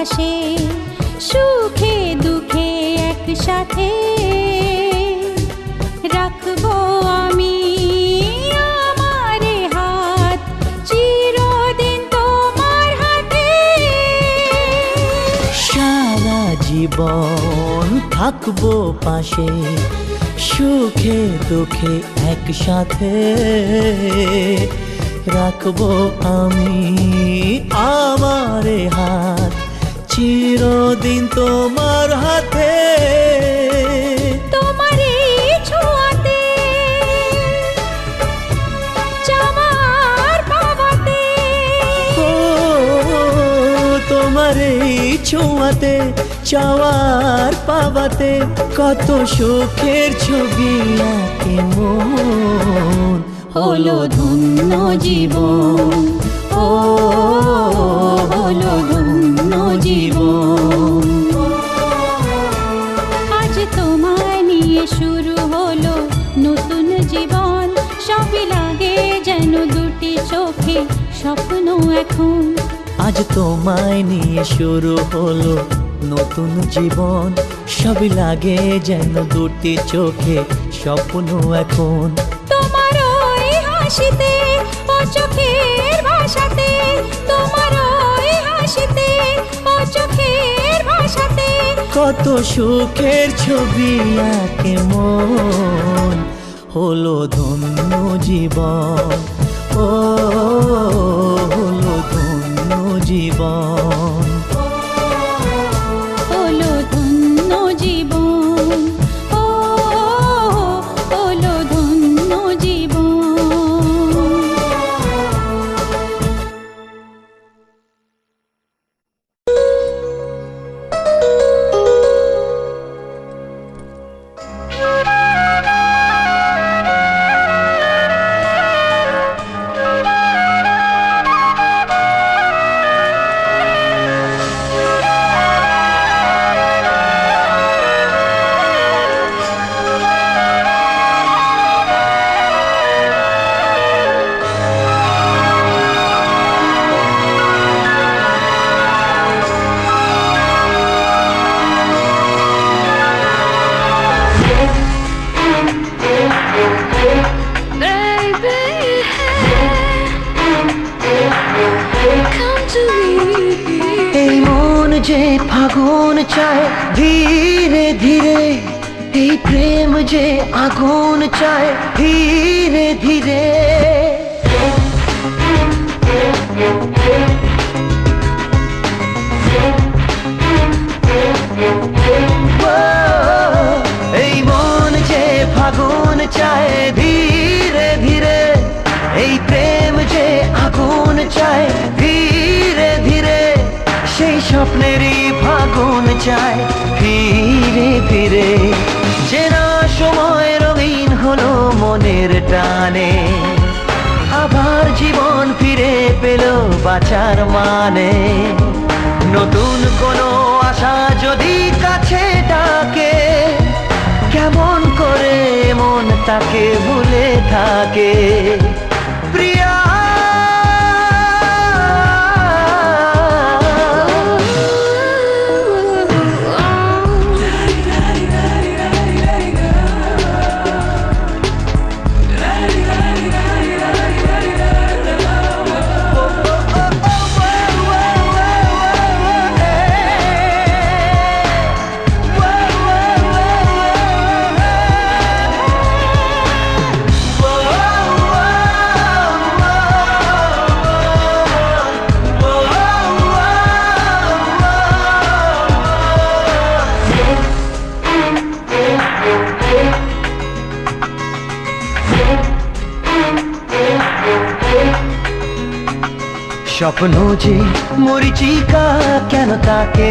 পাশে, সুখে দুঃখে একসাথে রাখবো আমি আমার হাত, চিরদিন তোমার হাতে। সারা জীবন থাকবো পাশে, সুখে দুঃখে একসাথে রাখবো আমি আমার হাত, চিরদিন তোমার হাতে। তোমার এই ছোঁয়াতে, চাওয়ার পাওয়াতে, ও তোমার এই ছোঁয়াতে, চাওয়ার পাওয়াতে কত সুখের ছবি আঁকে মন। হলো ধন্য জীবন, ও হলো ধন্য জীবন। আজ তোমায় নিয়ে শুরু হলো নতুন জীবন, সবই লাগে যেন দুটি চোখে স্বপ্ন এখন। আজ তোমায় নিয়ে শুরু হলো নতুন জীবন, সবই লাগে যেন দুটি চোখে স্বপ্ন এখন। তোমার ওই হাসিতে ও চোখের ভাষাতে, তোমার ওই হাসিতে ও চোখের ভাষাতে কত সুখের ছবি আঁকে মন। হলো ধন্য জীবন, ও হলো ধন্য জীবন। হলো ধন্য জীবন, ও হলো ধন্য জীবন। এই মন যে ফাগুন চায় ধীরে ধীরে, এই প্রেম যে আগুন চায় ধীরে ধীরে। এই মন যে ফাগুন চায় ধীরে ধীরে, এই প্রেম যে আগুন চায় ধীরে ধীরে। সেই স্বপ্নেরই ফাগুন চায় ফিরে ফিরে, চেনা সময় রঙিন হলো মনের টানে, আবার জীবন ফিরে পেল বাঁচার মানে। নতুন কোনো আশা যদি কাছে ডাকে, কেমন করে মন তাকে ভুলে থাকে। প্রিয়া স্বপ্ন যে মরিচিকা, কেন তাকে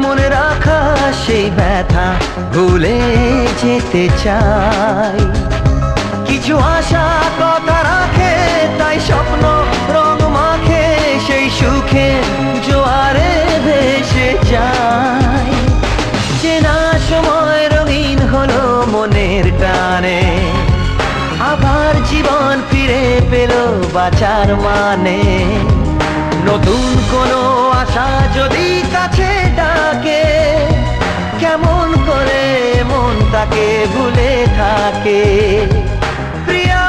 মনে রাখা, সেই ব্যথা ভুলে যেতে চাই। কিছু আশা কথা রাখে, তাই স্বপ্ন রং মাখে, সেই সুখে জোয়ারে ভেসে যায়। চেনা সময় রঙিন হলো মনের টানে, আবার জীবন ফিরে পেল বাঁচার মানে। নতুন কোনো আশা যদি কাছে কেমন করে মন তাকে ভুলে থাকে প্রিয়া।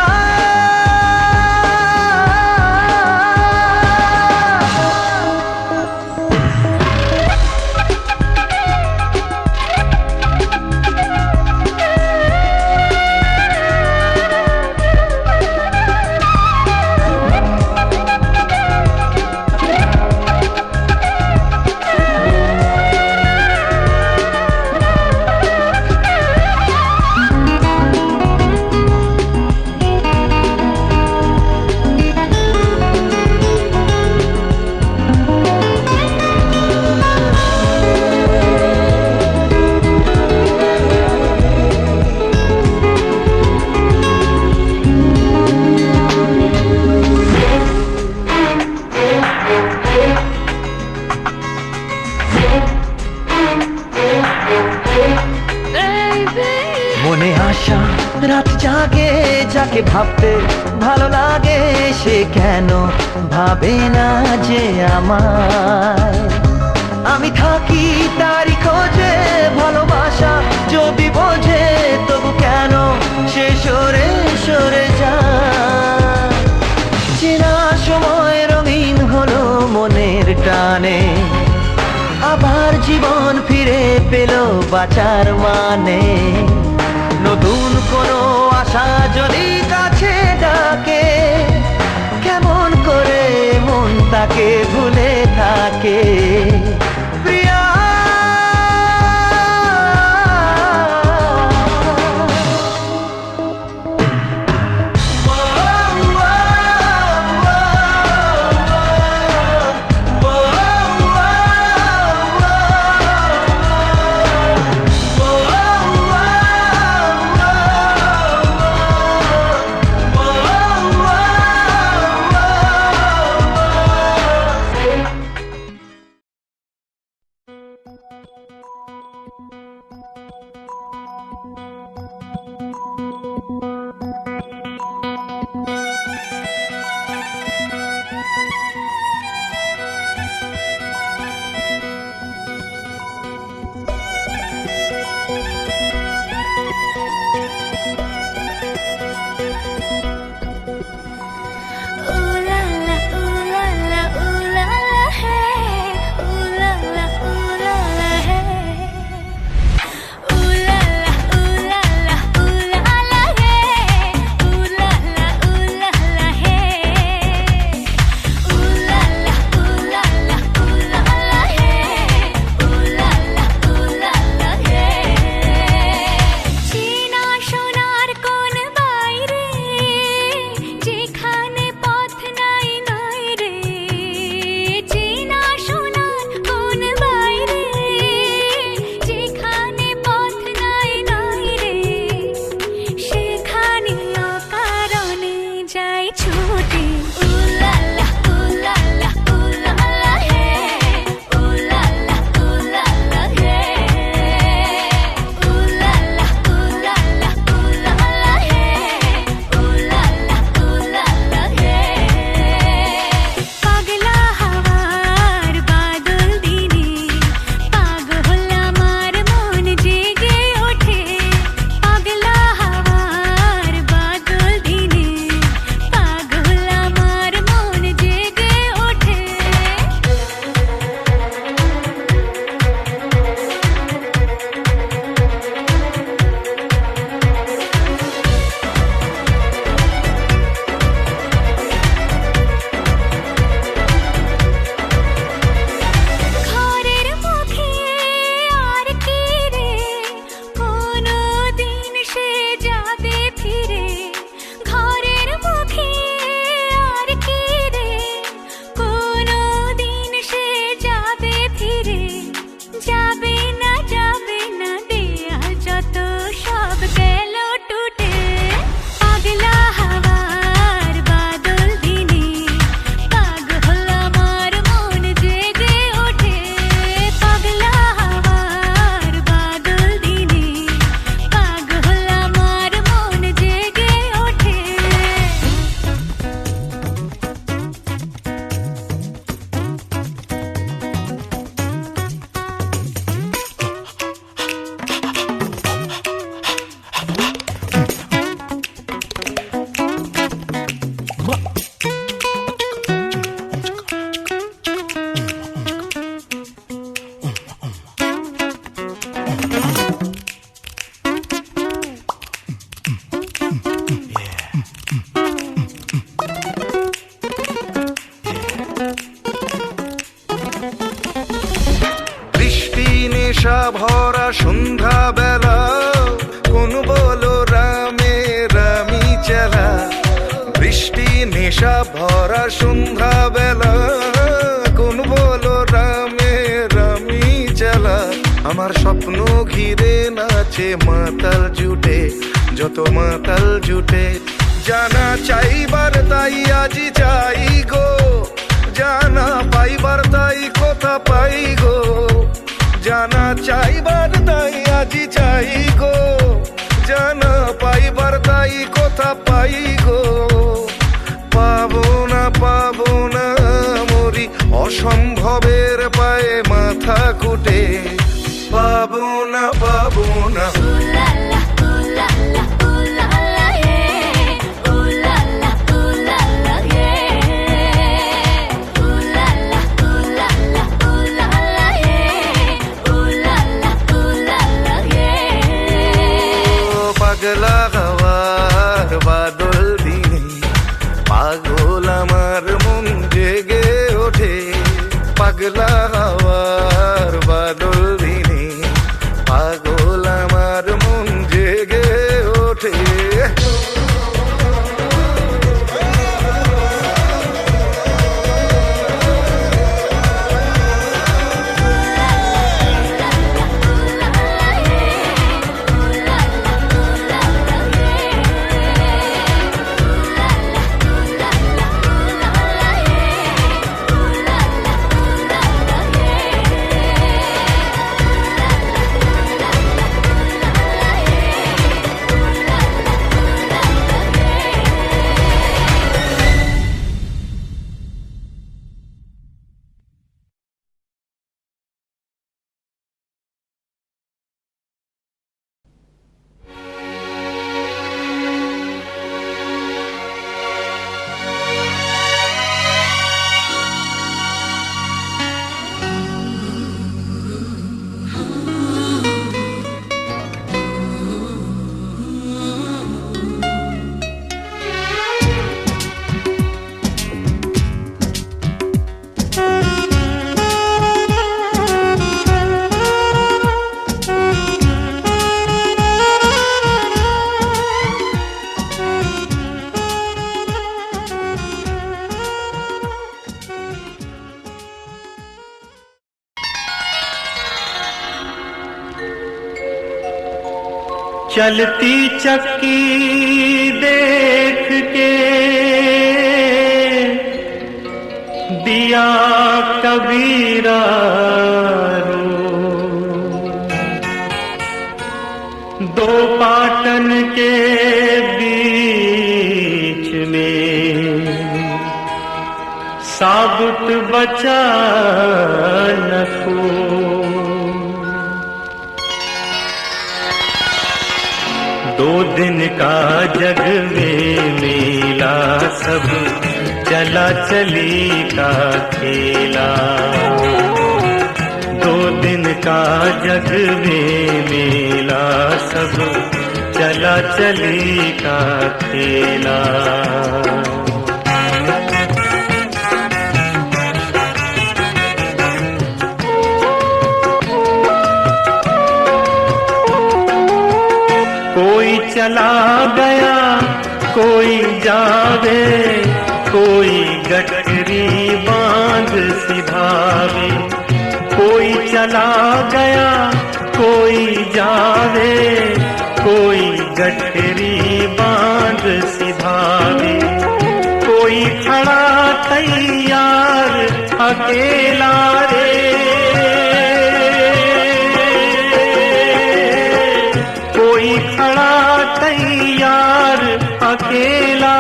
মনে আশা রাত জাগে, যাকে ভাবতে ভালো লাগে সে কেন ভাবে না যে আমায়। আমি থাকি তারই খোঁজে, ভালোবাসা যদি বোঝে তবু কেন সে সরে সরে যায়। চেনা সময় রঙিন হলো মনের টানে, আবার জীবন ফিরে পেল বাঁচার মানে। নতুন কোনো আশা যদি কাছে ডাকে, কেমন করে মন তাকে ভুলে থাকে প্রিয়া। বলো রামে রামি চেলা, বৃষ্টি নেশা ভরা সন্ধ্যা বেলা, কোন বলো রামে রামি চেলা। আমার স্বপ্ন ঘিরে নাচে মাতাল জুটে, যত মাতাল জুটে, জানা চাইবার তাই আজি চাই গো, জানা পাইবার তাই কথা পাই গো, জানা চাইবার তাই আজি চাই গো, জানা পাইবার তাই কথা পাই গো। পাবো না মরি অসম্ভবের পায়ে মাথা কুটে, পাবো না পাগলা হওয়ার বাদল দিনে পাগল আমার মন জেগে ওঠে, পাগলা হওয়ার বাদল দিনে পাগল আমার মন জেগে ওঠে। चलती चक्की देख के दिया कबीरा रो, दो पाटन के बीच में साबुत बचा न खो। दो दिन का जग में मेला, सब चला चली का खेला। दो दिन का जग में मेला, सब चला चली का खेला। कोई चला गया कोई जावे, कोई गठरी बांध सिधावे। कोई चला गया कोई जावे, कोई गठरी बांध सिधावे। कोई खड़ा तैयार अकेला रे, कोई खड़ा तैयार अकेला।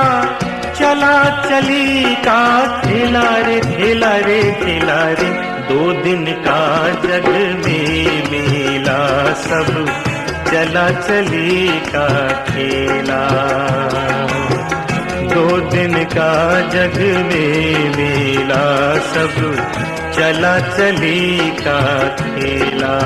चला चली का खेला रे, खेला रे, खेला रे। दो दिन का जग में मेला, सब चला चली का खेला। दो दिन का जग में मेला, सब चला चली का खेला।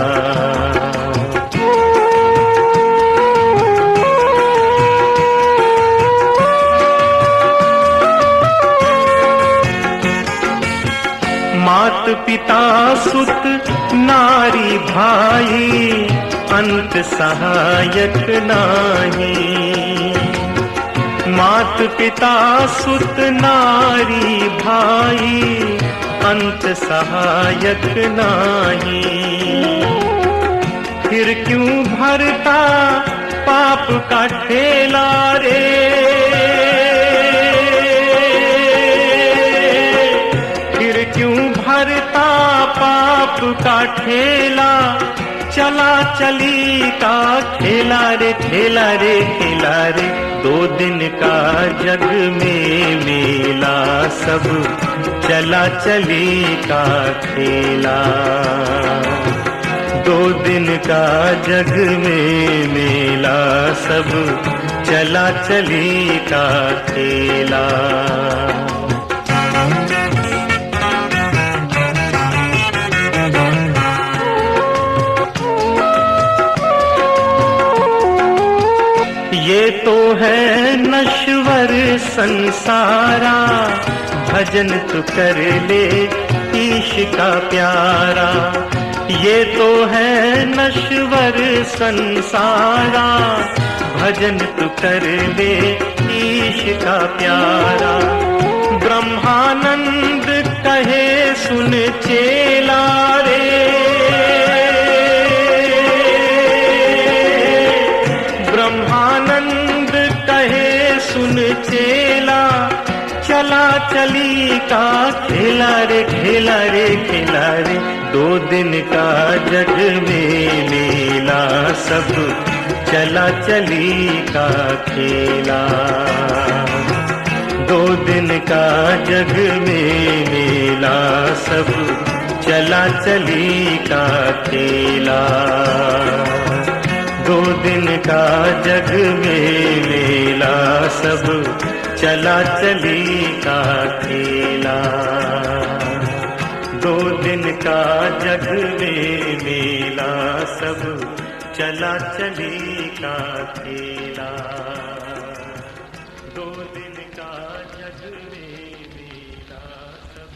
मात पिता सुत नारी भाई, अंत सहायक नाही। मात पिता सुत नारी भाई, अंत सहायक नाही। फिर क्यों भरता पाप का ठेला रे, फिर क्यों भरता पाप का ठेला। चला चली का खेला रे, खेला रे, खेला रे। 2 दिन का जग में मेला, सब चला चली का खेला। 2 दिन का जग में मेला, सब चला चली का खेला। ये तो है नश्वर संसारा, भजन तू कर ले ईश का प्यारा। ये तो है नश्वर संसारा, भजन तू कर ले ईश का प्यारा। ब्रह्मानंद कहे सुन चेला रे, ब्रह्मानंद कहे सुन चेला। चला चली का खेला रे, खेला रे, खेला रे। 2 दिन का जग में मेला, सब चला चली का खेला। 2 दिन का जग में मेला, सब चला चली का खेला। 2 दिन का जग में मेला, सब चला चली का खेला। 2 दिन का जग में मेला, सब चला चली का खेला। 2 दिन का जग में मेला, सब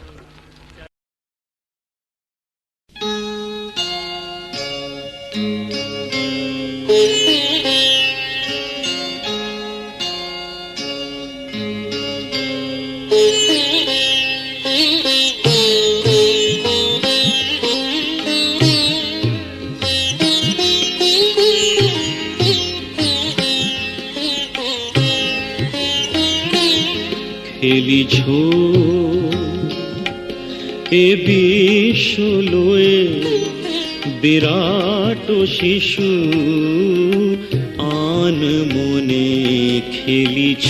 খেলিছ এ বিশ্ব লয়ে বিরাট শিশু আন মনে খেলিছ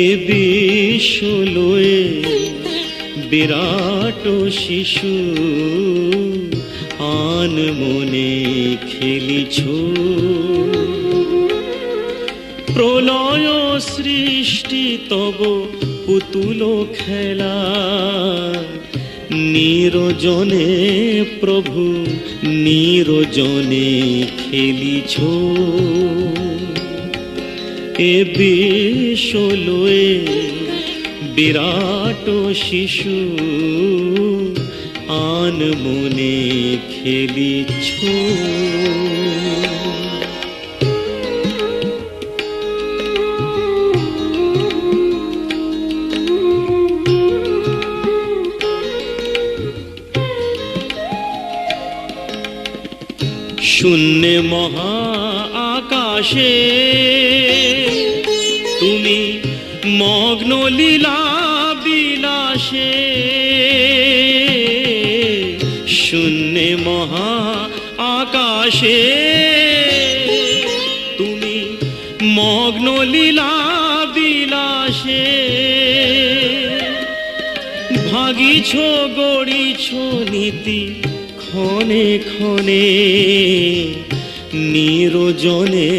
এ বিশ্ব লয়ে বিরাট শিশু আন মনে খেলিছ প্রলয় সৃষ্টি তব পুতুল খেলা নিরজনে প্রভু নিরজনে খেলিছ এ বিশ্ব লয়ে বিরাট শিশু আন মনে খেলিছ শূন্যে মহা আকাশে তুমি মগ্ন লীলা বিলাসে শূন্যে মহা আকাশে তুমি মগ্ন লীলা বিলাসে ভাগিছ গড়িছ নীতি ক্ষণে ক্ষণে নিরজনে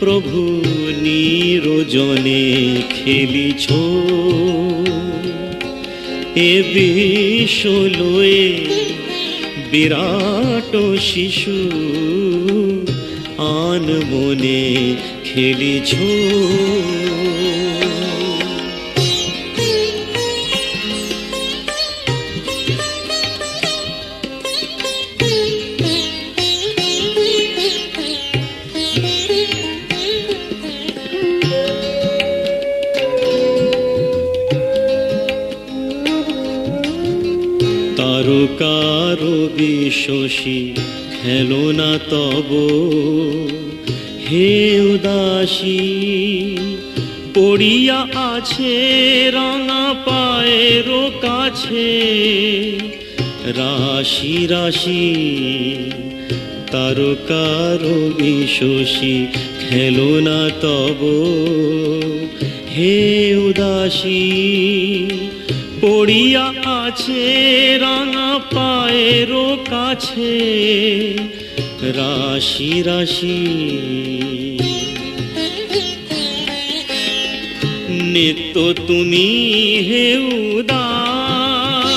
প্রভু নিরজনে খেলিছ এ বিশ্ব লয়ে বিরাট শিশু আন মনে খেলিছ কারো বিশ্বসী খেলো না তব হে উদাসী পড়িয়া আছে রাঙা পায়ের কাছে রাশি রাশি তারকার বিশ্বসী খেলো না তব হে উদাসী পড়িয়া আছে রাঙা পায়ের কাছে রাশি রাশি নিত্য তুমি হে উদাস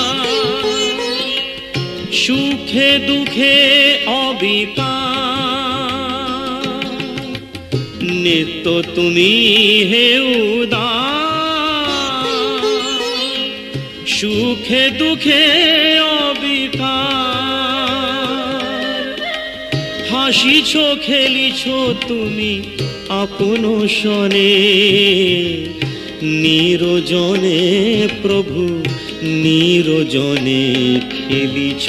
সুখে দুঃখে অবিকার নিত্য তুমি হে উদাস সুখে দুঃখে অবিকার হাসিছ খেলিছ তুমি আপন সনে নিরজনে প্রভু নিরজনে খেলিছ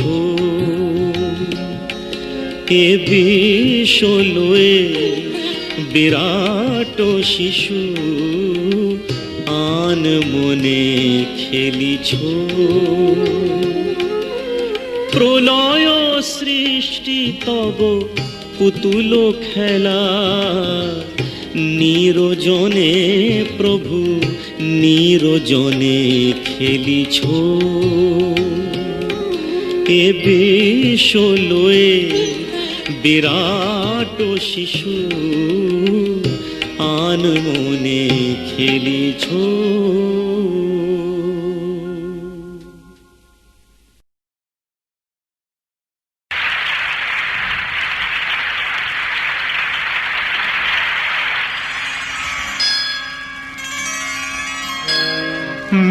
এ বিশ্বলয়ে বিরাট শিশু আন মনে খেলিছ প্রলয় সৃষ্টি তব পুতুল খেলা নিরজনে প্রভু নিরজনে খেলিছ এ বিশ্বলয়ে বিরাট শিশু আন মনে খেলিছ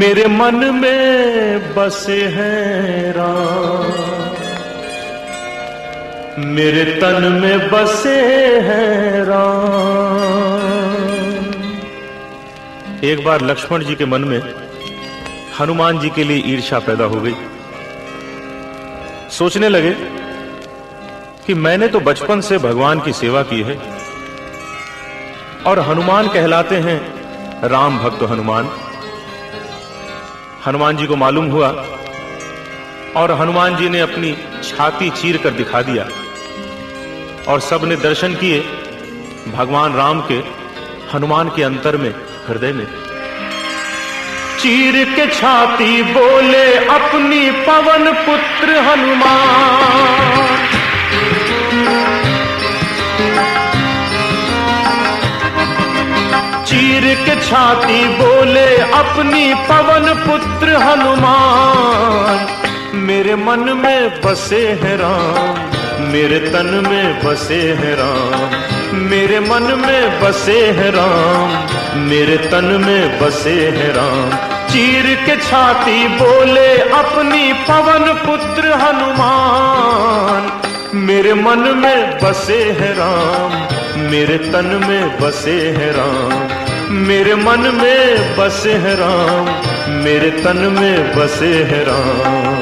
मेरे मन में बसे हैं राम मेरे तन में बसे हैं राम। एक बार लक्ष्मण जी के मन में हनुमान जी के लिए ईर्ष्या पैदा हो गई। सोचने लगे कि मैंने तो बचपन से भगवान की सेवा की है और हनुमान कहलाते हैं राम भक्त हनुमान। हनुमान जी को मालूम हुआ और हनुमान जी ने अपनी छाती चीर कर दिखा दिया और सबने दर्शन किए भगवान राम के हनुमान के अंतर में हृदय में। चीर के छाती बोले अपनी पवन पुत्र हनुमान चीर के छाती बोले अपनी पवन पुत्र हनुमान। मेरे मन में बसे हैं राम मेरे तन में बसे हैं राम मेरे मन में बसे हैं राम मेरे तन में बसे हैं राम। चीर के छाती बोले अपनी पवन पुत्र हनुमान। मेरे मन में बसे हैं राम मेरे तन में बसे हैं राम मेरे मन में बसे हैं राम मेरे तन में बसे हैं राम।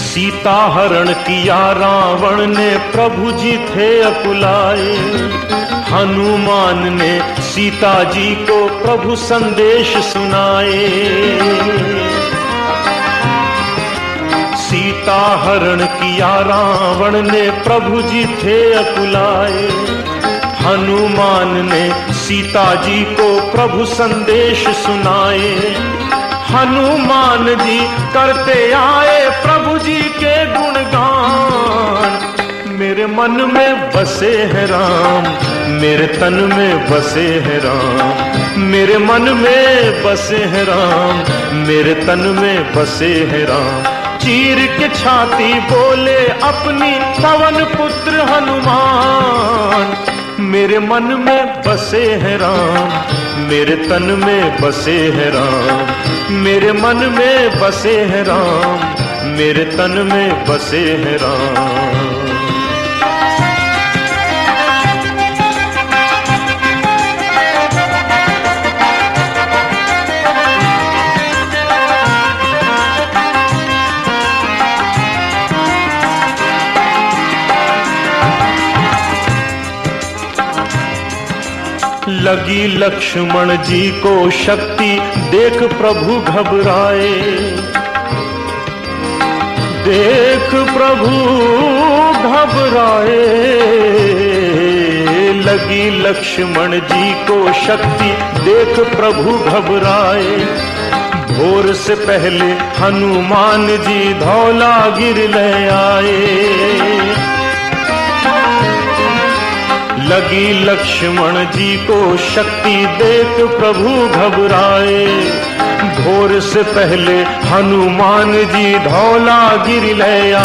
सीता हरण किया रावण ने प्रभु जी थे अकुलाए। हनुमान ने सीता जी को प्रभु संदेश सुनाए। सीता हरण किया रावण ने प्रभु जी थे अकुलाए। हनुमान ने सीता जी को प्रभु संदेश सुनाए। हनुमान जी करते आए प्रभु जी के गुणगान। मेरे मन में बसे हैं राम मेरे तन में बसे हैं राम मेरे मन में बसे हैं राम मेरे तन में बसे हैं राम। चीर के छाती बोले अपनी पवन पुत्र हनुमान, मेरे मन में बसे हैं राम, मेरे तन में बसे हैं राम, मेरे मन में बसे हैं राम, मेरे तन में बसे हैं राम। लगी लक्ष्मण जी को शक्ति देख प्रभु घबराए, देख प्रभु घबराए। लगी लक्ष्मण जी को शक्ति देख प्रभु घबराए, भोर से पहले हनुमान जी धौलागिर ले आए। लगी लक्ष्मण जी को शक्ति देख प्रभु घबराए, भोर से पहले हनुमान जी धौलागिर ले आए।